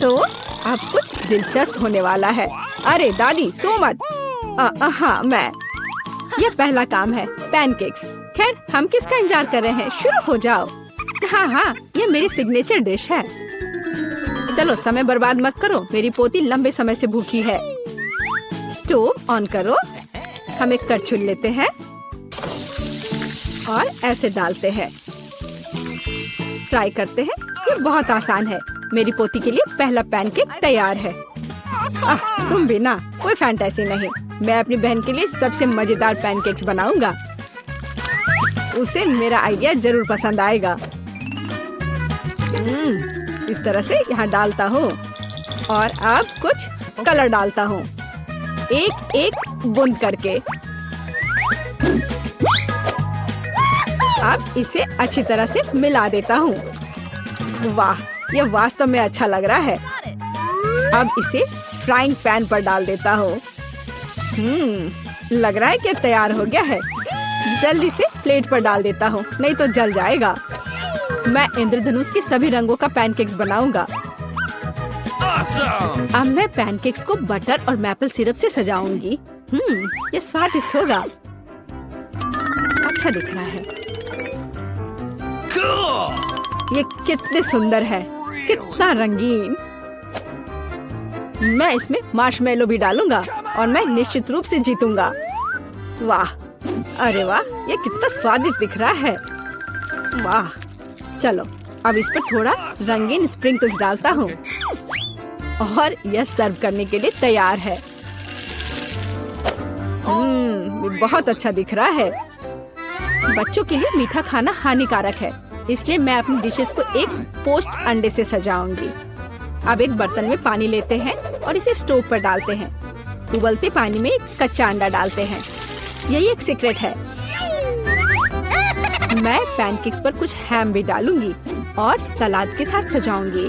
तो अब कुछ दिलचस्प होने वाला है। अरे दादी सो मत। हाँ यह पहला काम है, पैनकेक्स। खैर हम किसका इंतजार कर रहे हैं, शुरू हो जाओ। हाँ ये मेरी सिग्नेचर डिश है। चलो समय बर्बाद मत करो, मेरी पोती लंबे समय से भूखी है। स्टोव ऑन करो। हम एक कड़छुल लेते हैं और ऐसे डालते हैं। फ्राई करते हैं। ये बहुत आसान है। मेरी पोती के लिए पहला पैनकेक तैयार है। तुम भी ना, कोई फैंटेसी नहीं। मैं अपनी बहन के लिए सबसे मजेदार पैनकेक्स बनाऊंगा। उसे मेरा आइडिया जरूर पसंद आएगा। इस तरह से यहाँ डालता हूँ और अब कुछ कलर डालता हूँ, एक एक बूंद करके। अब इसे अच्छी तरह से मिला देता हूँ। वाह, यह वास्तव में अच्छा लग रहा है। अब इसे फ्राइंग पैन पर डाल देता हूँ। लग रहा है कि तैयार हो गया है। जल्दी से प्लेट पर डाल देता हूँ, नहीं तो जल जाएगा। मैं इंद्रधनुष के सभी रंगों का पैनकेक्स बनाऊंगा। अब मैं पैनकेक्स को बटर और मैपल सिरप से सजाऊंगी। ये स्वादिष्ट होगा। अच्छा दिख रहा है। ये कितने सुंदर है, कितना रंगीन। मैं इसमें मार्शमेलो भी डालूंगा और मैं निश्चित रूप से जीतूंगा। वाह, अरे वाह, ये कितना स्वादिष्ट दिख रहा है। वाह, चलो अब इस पर थोड़ा रंगीन स्प्रिंकल्स डालता हूँ और यह सर्व करने के लिए तैयार है। बहुत अच्छा दिख रहा है। बच्चों के लिए मीठा खाना हानिकारक है, इसलिए मैं अपनी डिशेस को एक पोस्ट अंडे से सजाऊंगी। अब एक बर्तन में पानी लेते हैं और इसे स्टोव पर डालते हैं। उबलते पानी में एक कच्चा अंडा डालते हैं। यही एक सीक्रेट है। मैं पैनकेक्स पर कुछ हैम भी डालूंगी और सलाद के साथ सजाऊंगी।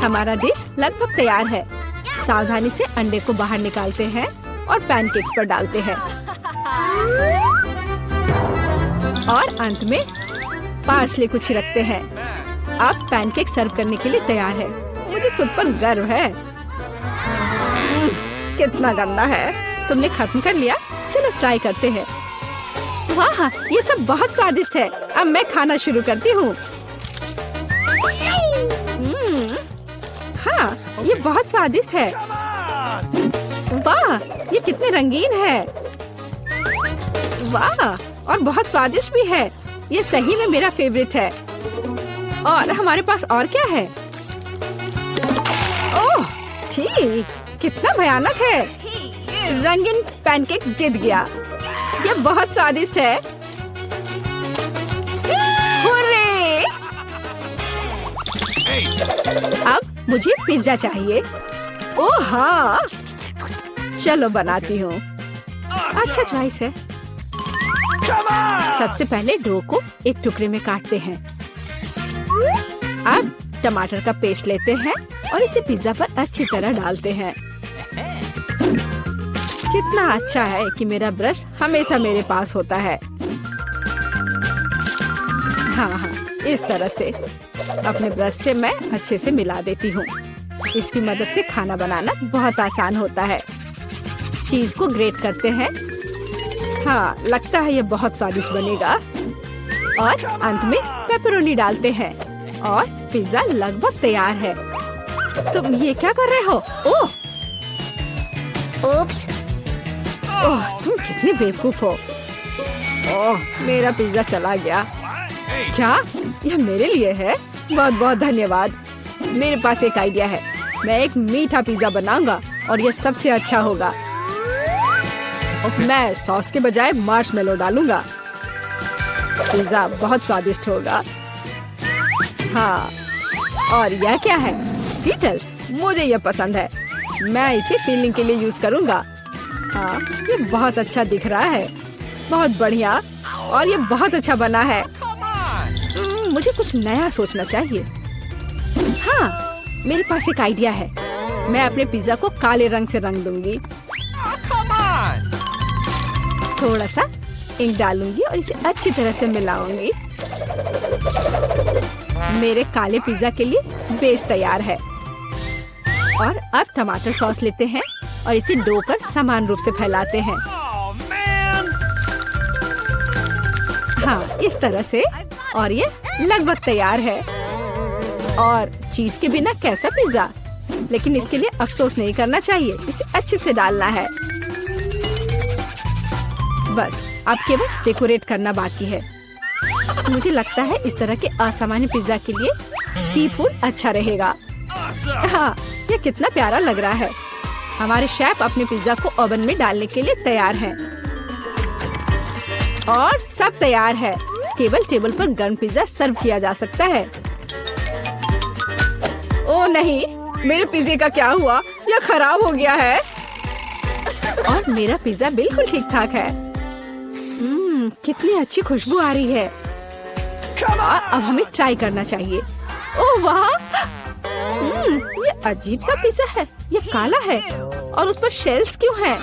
हमारा डिश लगभग तैयार है। सावधानी से अंडे को बाहर निकालते हैं और पैनकेक्स पर डालते हैं और अंत में पार्सले को छिड़कते हैं। अब पैनकेक सर्व करने के लिए तैयार है। मुझे खुद पर गर्व है। कितना गंदा है। तुमने खत्म कर लिया? चलो ट्राई करते हैं। वाह, ये सब बहुत स्वादिष्ट है। अब मैं खाना शुरू करती हूँ। हाँ, ये बहुत स्वादिष्ट है। वाह, ये कितने रंगीन है। वाह, और बहुत स्वादिष्ट भी है। ये सही में मेरा फेवरेट है। और हमारे पास और क्या है? ओह, छी, कितना भयानक है। रंगीन पैनकेक्स जीत गया। ये बहुत स्वादिष्ट है। हुर्रे! अब मुझे पिज्जा चाहिए। ओह हाँ, चलो बनाती हूँ। अच्छा चॉइस है। सबसे पहले डो को एक टुकड़े में काटते हैं। अब टमाटर का पेस्ट लेते हैं और इसे पिज्जा पर अच्छी तरह डालते हैं। कितना अच्छा है कि मेरा ब्रश हमेशा मेरे पास होता है। हाँ, इस तरह से अपने ब्रश से मैं अच्छे से मिला देती हूँ। इसकी मदद से खाना बनाना बहुत आसान होता है। चीज को ग्रेट करते हैं। हाँ, लगता है ये बहुत स्वादिष्ट बनेगा। और अंत में पेपरोनी डालते हैं और पिज्जा लगभग तैयार है। तुम ये क्या कर रहे हो? ओह, ओप्स, ओह, तुम कितने बेवकूफ हो। ओह, मेरा पिज्जा चला गया। क्या यह मेरे लिए है? बहुत बहुत धन्यवाद। मेरे पास एक आइडिया है। मैं एक मीठा पिज्जा बनाऊंगा और यह सबसे अच्छा होगा। मैं सॉस के बजाय मार्शमेलो डालूंगा। पिज्जा बहुत स्वादिष्ट होगा। हाँ, और यह क्या है? स्कीटल्स। मुझे यह पसंद है। मैं इसे फीलिंग के लिए यूज करूंगा। हाँ, ये बहुत अच्छा दिख रहा है। बहुत बढ़िया। और ये बहुत अच्छा बना है। मुझे कुछ नया सोचना चाहिए। हाँ, मेरे पास एक आइडिया है। मैं अपने पिज्जा को काले रंग से रंग दूंगी। थोड़ा सा इंक डालूंगी और इसे अच्छी तरह से मिलाऊंगी। मेरे काले पिज्जा के लिए बेस तैयार है। और अब टमाटर सॉस लेते हैं और इसे डो पर समान रूप से फैलाते हैं। हाँ, इस तरह से। और ये लगभग तैयार है। और चीज के बिना कैसा पिज्जा? लेकिन इसके लिए अफसोस नहीं करना चाहिए, इसे अच्छे से डालना है। बस अब केवल डेकोरेट करना बाकी है। मुझे लगता है इस तरह के असामान्य पिज्जा के लिए सी फूड अच्छा रहेगा। हाँ, ये कितना प्यारा लग रहा है। हमारे शेफ अपने पिज्जा को ओवन में डालने के लिए तैयार हैं। और सब तैयार है। केवल टेबल पर गर्म पिज्जा सर्व किया जा सकता है। ओ नहीं, मेरे पिज्जे का क्या हुआ? यह खराब हो गया है। और मेरा पिज्जा बिल्कुल ठीक ठाक है। कितनी अच्छी खुशबू आ रही है। अब हमें ट्राई करना चाहिए। ओह वाह, ये अजीब सा पिज्जा है। ये काला है और उस पर शेल्स क्यों हैं?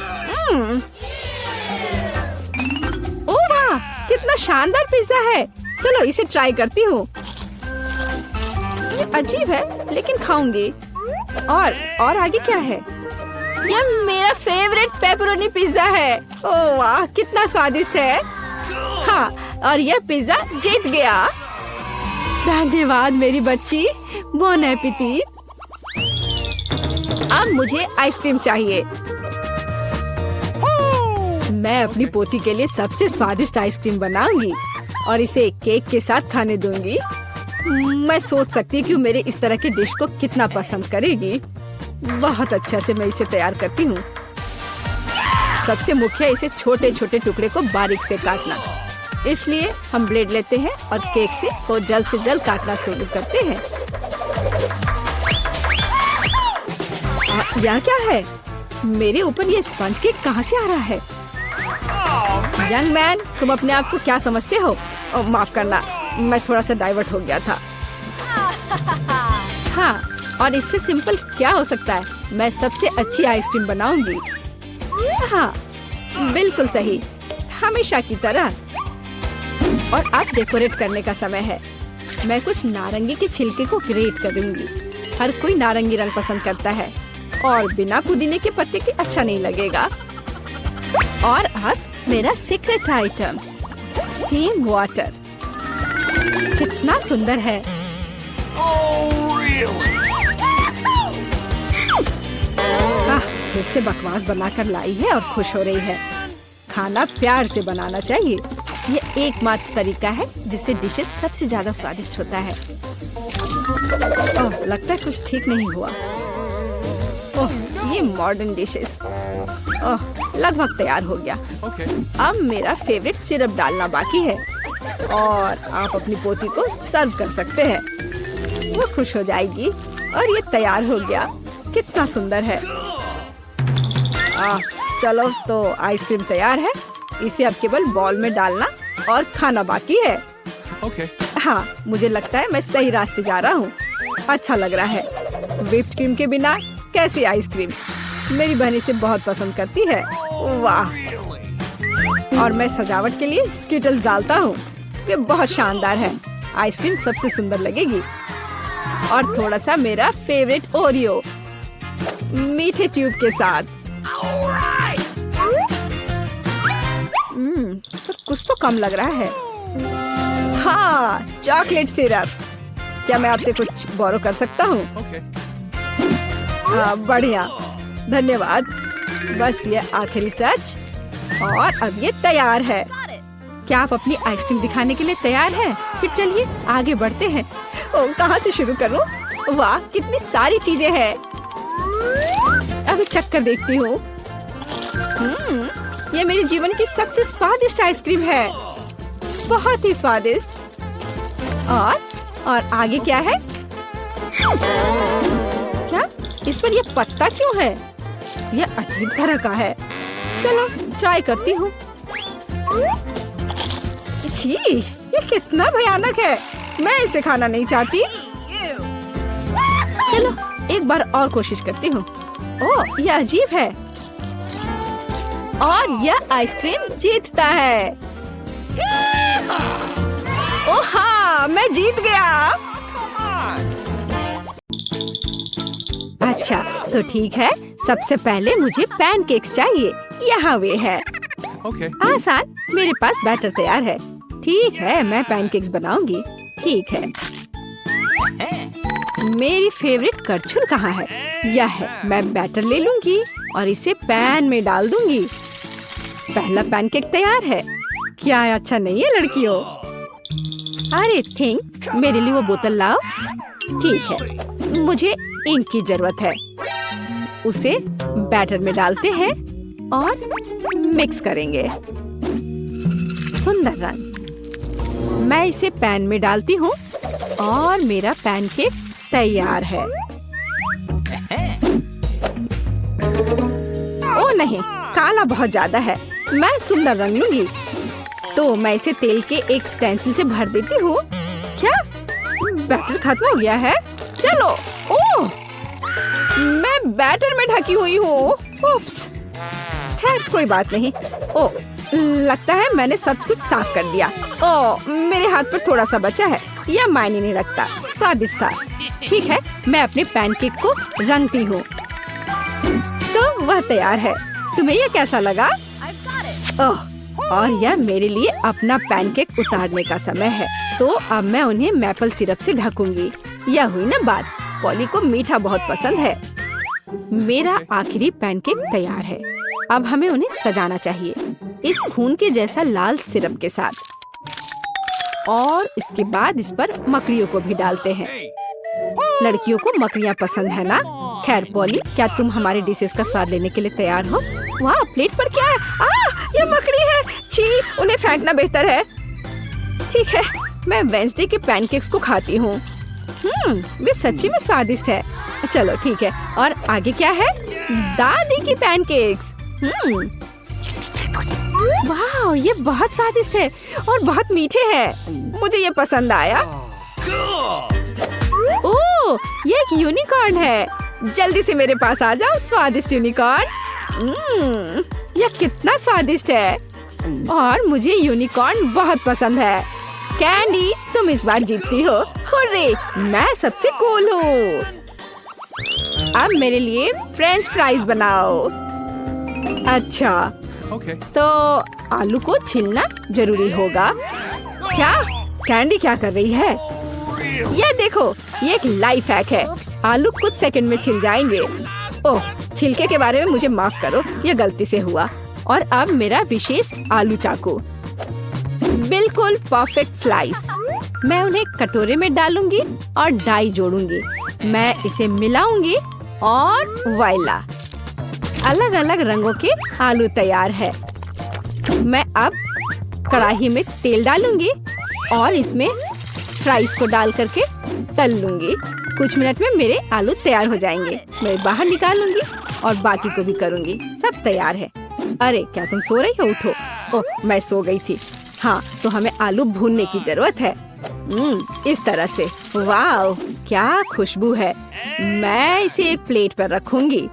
ओह वाह, कितना शानदार पिज्जा है। चलो इसे ट्राई करती हूँ। ये अजीब है लेकिन खाऊंगी। और आगे क्या है? यह मेरा फेवरेट पेपरोनी पिज्जा है। ओह वाह, कितना स्वादिष्ट है। हाँ, और यह पिज्जा जीत गया। धन्यवाद मेरी बच्ची। बॉन एपेटिट। अब मुझे आइसक्रीम चाहिए। मैं अपनी पोती के लिए सबसे स्वादिष्ट आइसक्रीम बनाऊंगी और इसे केक के साथ खाने दूंगी। मैं सोच सकती हूँ कि मेरे इस तरह के डिश को कितना पसंद करेगी। बहुत अच्छा से मैं इसे तैयार करती हूँ। सबसे मुख्य इसे छोटे छोटे टुकड़े को बारीक से काटना। इसलिए हम ब्लेड लेते हैं और केक को जल्द से जल्द काटना शुरू करते हैं। यह क्या है? मेरे ऊपर ये स्पंज केक कहाँ से आ रहा है? यंग मैन, तुम अपने आप को क्या समझते हो? माफ करना, मैं थोड़ा सा डाइवर्ट हो गया था। हाँ, और इससे सिंपल क्या हो सकता है? मैं सबसे अच्छी आइसक्रीम बनाऊंगी। हाँ, बिल्कुल सही, हमेशा की तरह। और अब डेकोरेट करने का समय है। मैं कुछ नारंगी के छिलके को ग्रेट करूंगी। हर कोई नारंगी रंग पसंद करता है और बिना पुदीने के पत्ते के अच्छा नहीं लगेगा। और अब मेरा सीक्रेट आइटम, स्टीम वाटर। कितना सुंदर है। फिर से बकवास बनाकर लाई है और खुश हो रही है। खाना प्यार से बनाना चाहिए। ये एकमात्र तरीका है जिससे डिशेस सबसे ज्यादा स्वादिष्ट होता है। ओह, लगता है कुछ ठीक नहीं हुआ। ओह, ये मॉडर्न डिशेस। ओह, लगभग तैयार हो गया। अब मेरा फेवरेट सिरप डालना बाकी है और आप अपनी पोती को सर्व कर सकते हैं। वो खुश हो जाएगी। और ये तैयार हो गया। कितना सुंदर है। चलो, तो आइसक्रीम तैयार है। इसे अब केवल बॉल में डालना और खाना बाकी है। हाँ, मुझे लगता है मैं सही रास्ते जा रहा हूँ। अच्छा लग रहा है। व्हिप्ड क्रीम के बिना कैसी आइसक्रीम? मेरी बहन इसे बहुत पसंद करती है। वाह। और मैं सजावट के लिए स्किटल्स डालता हूँ। ये बहुत शानदार है। आइसक्रीम सबसे सुंदर लगेगी। और थोड़ा सा मेरा फेवरेट ओरियो मीठे ट्यूब के साथ। पर कुछ तो कम लग रहा है। हाँ, चॉकलेट सिरप। क्या मैं आपसे कुछ बोरो कर सकता हूँ? हाँ, बढ़िया, धन्यवाद। बस ये आखिरी टच और अब ये तैयार है। क्या आप अपनी आइसक्रीम दिखाने के लिए तैयार हैं? फिर चलिए आगे बढ़ते हैं। कहाँ से शुरू करूँ? वाह, कितनी सारी चीजें हैं। अभी चक्कर देखती हूँ। ये मेरे जीवन की सबसे स्वादिष्ट आइसक्रीम है। बहुत ही स्वादिष्ट। और आगे क्या है? क्या इस पर ये पत्ता क्यों है? यह अजीब तरह का है। चलो ट्राई करती हूँ। छी, ये कितना भयानक है। मैं इसे खाना नहीं चाहती। चलो एक बार और कोशिश करती हूँ। ओह, यह अजीब है। और यह आइसक्रीम जीतता है। ओह हाँ, मैं जीत गया। अच्छा तो ठीक है, सबसे पहले मुझे पैनकेक्स चाहिए। यहाँ वे है। आसान, मेरे पास बैटर तैयार है। ठीक है, मैं पैनकेक्स बनाऊंगी। ठीक है। मेरी फेवरेट करछुल कहाँ है? यह है। मैं बैटर ले लूंगी और इसे पैन में डाल दूंगी। पहला पैनकेक तैयार है। क्या अच्छा नहीं है लड़कियों? अरे थिंक, मेरे लिए वो बोतल लाओ। ठीक है, मुझे इंक की जरूरत है। उसे बैटर में डालते हैं और मिक्स करेंगे। सुंदर रंग। मैं इसे पैन में डालती हूँ और मेरा पैनकेक तैयार है। ओ नहीं, काला बहुत ज्यादा है। मैं सुंदर रंग लूंगी। तो मैं इसे तेल के एक स्टेंसिल से भर देती हूँ। क्या बैटर खत्म हो गया है? चलो। ओह, मैं बैटर में ढकी हुई हूँ। उप्स। खैर कोई बात नहीं। ओह, लगता है मैंने सब कुछ साफ कर दिया। ओह, मेरे हाथ पर थोड़ा सा बचा है। यह मायने नहीं रखता। स्वादिष्ट था। ठीक है, मैं अपने पैनकेक को रंगती हूँ। तो वह तैयार है। तुम्हें यह कैसा लगा? ओह, और यह मेरे लिए अपना पैनकेक उतारने का समय है। तो अब मैं उन्हें मैपल सिरप से ढकूंगी। यह हुई ना बात। पॉली को मीठा बहुत पसंद है। मेरा आखिरी पैनकेक तैयार है। अब हमें उन्हें सजाना चाहिए इस खून के जैसा लाल सिरप के साथ। और इसके बाद इस पर मकड़ियों को भी डालते हैं। लड़कियों को मकड़ियाँ पसंद है ना? खैर पॉली, क्या तुम हमारे डिशेस का स्वाद लेने के लिए तैयार हो? वाह, प्लेट पर क्या है? ये मकड़ी है। छी, उन्हें फेंकना बेहतर है। ठीक है, मैं वेंसडे के पैनकेक्स को खाती हूँ। वे सच्ची में स्वादिष्ट है। चलो ठीक है, और आगे क्या है? दादी की पैनकेक्स। वाह, ये बहुत स्वादिष्ट है और बहुत मीठे हैं। मुझे ये पसंद आया। ओह, ये एक यूनिकॉर्न है। जल्दी से मेरे पास आ जाओ स्वादिष्ट यूनिकॉर्न। यह कितना स्वादिष्ट है और मुझे यूनिकॉर्न बहुत पसंद है। कैंडी, तुम इस बार जीतती हो। हुर्रे, मैं सबसे कूल हूँ। अब मेरे लिए फ्रेंच फ्राइज बनाओ। अच्छा, तो आलू को छीलना जरूरी होगा। क्या कैंडी क्या कर रही है? ये देखो, ये एक लाइफ हैक है। आलू कुछ सेकंड में छिल जाएंगे। ओह, छिलके के बारे में मुझे माफ करो, यह गलती से हुआ। और अब मेरा विशेष आलू चाकू। बिल्कुल परफेक्ट स्लाइस। मैं उन्हें कटोरे में डालूंगी और डाई जोड़ूंगी। मैं इसे मिलाऊंगी और वाइला, अलग अलग रंगों के आलू तैयार है। मैं अब कढ़ाई में तेल डालूंगी और इसमें फ्राइज को डाल करके तल लूंगी। कुछ मिनट में मेरे आलू तैयार हो जाएंगे। मैं बाहर निकालूंगी और बाकी को भी करूंगी। सब तैयार है। अरे क्या तुम सो रही हो? उठो। ओह, मैं सो गई थी। हाँ, तो हमें आलू भूनने की जरूरत है। इस तरह से। वाह, क्या खुशबू है। मैं इसे एक प्लेट पर रखूंगी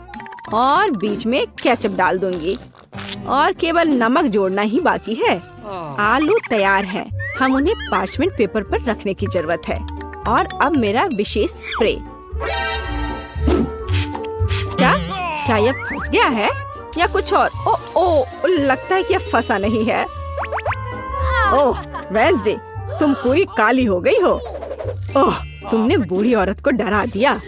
और बीच में केचप डाल दूंगी और केवल नमक जोड़ना ही बाकी है। आलू तैयार हैं। हम उन्हें पार्चमेंट पेपर पर रखने की जरूरत है। और अब मेरा विशेष स्प्रे। क्या यह फंस गया है या कुछ और? ओ, लगता है कि यह फंसा नहीं है। ओह वेंसडे, तुम पूरी काली हो गई हो। ओह, तुमने बूढ़ी औरत को डरा दिया।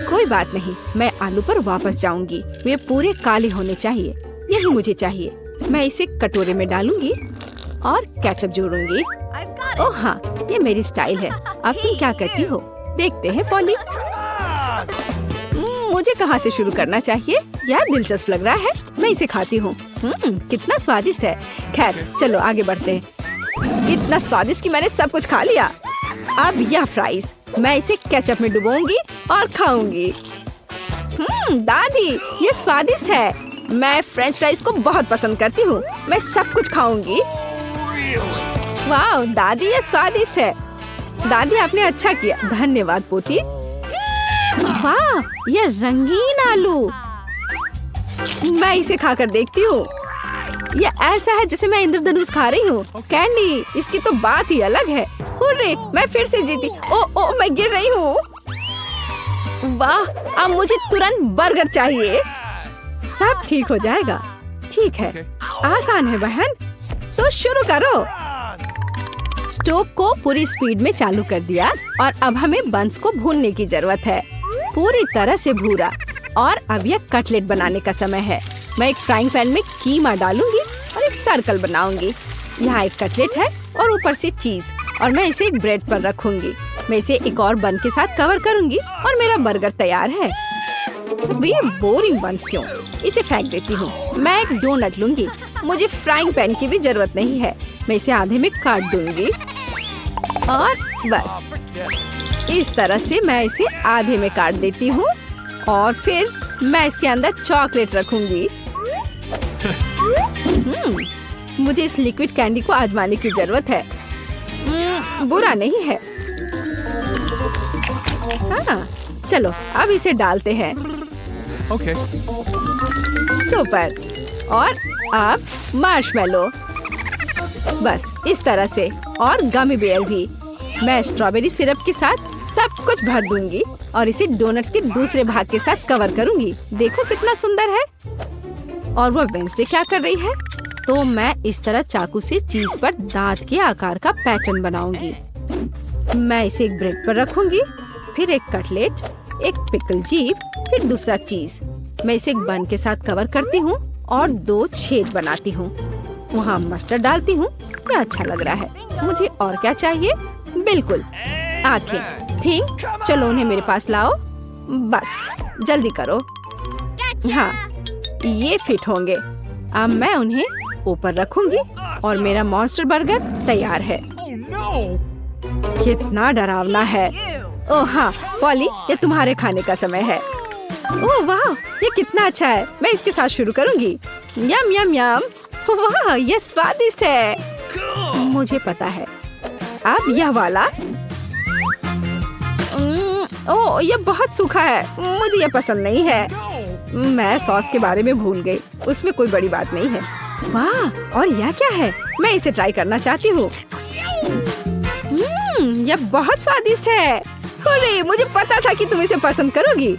कोई बात नहीं, मैं आलू पर वापस जाऊंगी। वे पूरे काले होने चाहिए। यही मुझे चाहिए। मैं इसे कटोरे में डालूंगी और केचप जोड़ूंगी। ओह हाँ, ये मेरी स्टाइल है। अब तुम क्या कहती हो? देखते हैं पॉली। मुझे कहाँ से शुरू करना चाहिए? यार दिलचस्प लग रहा है। मैं इसे खाती हूँ। कितना स्वादिष्ट है। खैर चलो आगे बढ़ते हैं। इतना स्वादिष्ट कि मैंने सब कुछ खा लिया। अब यह फ्राइज, मैं इसे केचप में डुबोऊंगी और खाऊंगी। दादी, ये स्वादिष्ट है। मैं फ्रेंच फ्राइज को बहुत पसंद करती हूँ। मैं सब कुछ खाऊंगी। वाह दादी, ये स्वादिष्ट है। दादी आपने अच्छा किया। धन्यवाद पोती। वाह, ये रंगीन आलू। मैं इसे खाकर देखती हूँ। ये ऐसा है जैसे मैं इंद्रधनुष खा रही हूँ। कैंडी, इसकी तो बात ही अलग है। हुर्रे, मैं फिर से जीती। ओ, मैं गिर रही हूँ। वाह, अब मुझे तुरंत बर्गर चाहिए। सब ठीक हो जाएगा। ठीक है, आसान है बहन, तो शुरू करो। स्टोव को पूरी स्पीड में चालू कर दिया और अब हमें बंस को भूनने की जरूरत है, पूरी तरह से भूरा। और अब यह कटलेट बनाने का समय है। मैं एक फ्राइंग पैन में कीमा डालूंगी और एक सर्कल बनाऊंगी। यहाँ एक कटलेट है और ऊपर से चीज, और मैं इसे एक ब्रेड पर रखूंगी। मैं इसे एक और बन के साथ कवर करूंगी और मेरा बर्गर तैयार है। अब ये बोरिंग बंस क्यों, इसे फेंक देती हूँ। मैं एक डोनट लूंगी। मुझे फ्राइंग पैन की भी जरूरत नहीं है। मैं इसे आधे में काट दूंगी और बस इस तरह से मैं इसे आधे में काट देती हूँ और फिर मैं इसके अंदर चॉकलेट रखूंगी। मुझे इस लिक्विड कैंडी को आजमाने की जरूरत है। बुरा नहीं है। हाँ, चलो अब इसे डालते हैं। Okay. सुपर। और अब मार्शमेलो, बस इस तरह से, और गमी बेयर भी। मैं स्ट्रॉबेरी सिरप के साथ सब कुछ भर दूंगी और इसे डोनट्स के दूसरे भाग के साथ कवर करूंगी। देखो कितना सुंदर है। और वो वेंसडे क्या कर रही है? तो मैं इस तरह चाकू से चीज पर दांत के आकार का पैटर्न बनाऊंगी। मैं इसे एक ब्रेड पर रखूंगी, फिर एक कटलेट, एक पिकल जीप, फिर दूसरा चीज। मैं इसे एक बन के साथ कवर करती हूँ और 2 छेद बनाती हूँ। वहाँ मस्टर्ड डालती हूँ। क्या अच्छा लग रहा है। मुझे और क्या चाहिए? बिल्कुल, आंखें। थिंक, चलो उन्हें मेरे पास लाओ। बस जल्दी करो। हाँ, ये फिट होंगे। अब मैं उन्हें ऊपर रखूंगी और मेरा मॉन्स्टर बर्गर तैयार है। कितना डरावना है। ओह हाँ पॉली, ये तुम्हारे खाने का समय है। ओह वाह, ये कितना अच्छा है। मैं इसके साथ शुरू करूंगी। यम यम यम। वाह, ये स्वादिष्ट है। मुझे पता है। अब यह वाला। ओह, ये बहुत सूखा है। मुझे ये पसंद नहीं है। मैं सॉस के बारे में भूल गई। उसमें कोई बड़ी बात नहीं है। वाह, और यह क्या है? मैं इसे ट्राई करना चाहती हूँ। यह बहुत स्वादिष्ट है। अरे, मुझे पता था कि तुम इसे पसंद करोगी।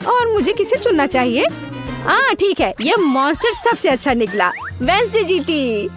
और मुझे किसे चुनना चाहिए? हाँ ठीक है, यह मॉन्स्टर सबसे अच्छा निकला। वेंसडे जीती।